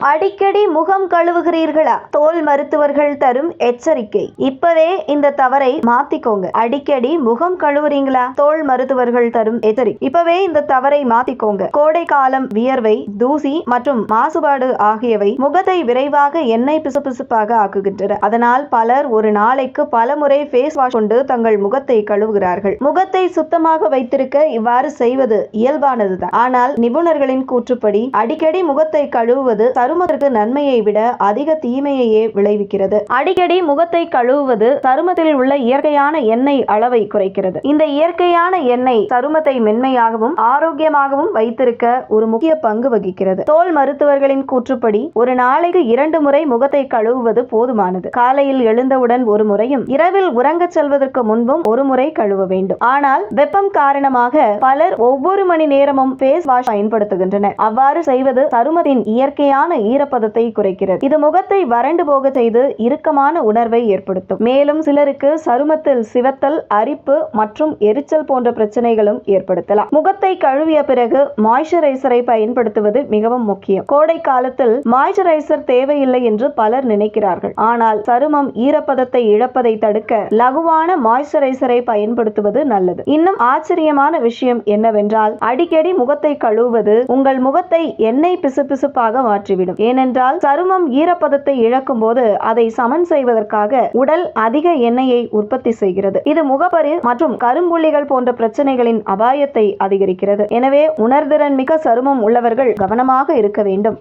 அடிக்கடி முகம் கழுவுகிறீர்களா? தோல் மருத்துவர்கள் தரும் எச்சரிக்கை. இப்பவே இந்த தவறை மாத்திக்கோங்க. அடிக்கடி முகம் கழுவுறீங்களா? தோல் மருத்துவர்கள் தரும் எச்சரிக்கை. இப்பவே இந்த தவறை மாத்திக்கோங்க. கோடை காலம், வியர்வை, தூசி மற்றும் மாசுபாடு ஆகியவை முகத்தை விரைவாக எண்ணெய் பிசுபிசுப்பாக ஆக்குகின்றன. அதனால் பலர் ஒரு நாளைக்கு பல முறை ஃபேஸ் வாஷ் கொண்டு தங்கள் முகத்தை கழுவுகிறார்கள். முகத்தை சுத்தமாக வைத்திருக்க இவ்வாறு செய்வது இயல்பானதுதான். ஆனால் நிபுணர்களின் கூற்றுப்படி அடிக்கடி முகத்தை கழுவுவது சருமத்திற்கு நன்மையை விட அதிக தீமையையே விளைவிக்கிறது. அடிக்கடி முகத்தை கழுவுவது சருமத்தில் உள்ள இயற்கையான எண்ணெய் அளவை குறைக்கிறது. இந்த இயற்கையான எண்ணெய் சருமத்தை மென்மையாகவும் ஆரோக்கியமாகவும் வைத்திருக்க ஒரு முக்கிய பங்கு வகிக்கிறது. தோல் மருத்துவர்களின் கூற்றுப்படி ஒரு நாளைக்கு 2 முறை முகத்தை கழுவுவது போதுமானது. காலையில் எழுந்தவுடன் ஒரு முறையும் இரவில் உறங்கச் செல்வதற்கு முன்பும் ஒரு முறை கழுவ வேண்டும். ஆனால் வெப்பம் காரணமாக பலர் ஒவ்வொரு மணி நேரமும் ஃபேஸ் வாஷ் பயன்படுத்துகின்றனர். அவ்வாறு செய்வது சருமத்தின் இயற்கையான ஈரப்பதத்தை குறைக்கிறது. இது முகத்தை வறண்டு போக செய்து இறுக்கமான உணர்வை ஏற்படுத்தும். மேலும் சிலருக்கு சருமத்தில் சிவத்தல், அரிப்பு மற்றும் எரிச்சல் போன்ற பிரச்சனைகளும் ஏற்படுத்தலாம். முகத்தை கழுவிய பிறகு மாய்ஸ்சரைசரை பயன்படுத்துவது மிகவும் முக்கியம். கோடை காலத்தில் மாய்ஸ்சரைசர் தேவையில்லை என்று பலர் நினைக்கிறார்கள். ஆனால் சருமம் ஈரப்பதத்தை இழப்பதை தடுக்க லகுவான மாய்ஸ்சரைசரை பயன்படுத்துவது நல்லது. இன்னும் ஆச்சரியமான விஷயம் என்னவென்றால், அடிக்கடி முகத்தை கழுவுவது உங்கள் முகத்தை எண்ணெய் பிசுபிசுப்பாக மாற்றிவிடும். ஏனென்றால் சருமம் ஈரப்பதத்தை இழக்கும் போது அதை சமன் செய்வதற்காக உடல் அதிக எண்ணெயை உற்பத்தி செய்கிறது. இது முகப்பரு மற்றும் கரும்புள்ளிகள் போன்ற பிரச்சனைகளின் அபாயத்தை அதிகரிக்கிறது. எனவே உணர்திறன் மிக்க சருமம் உள்ளவர்கள் கவனமாக இருக்க வேண்டும்.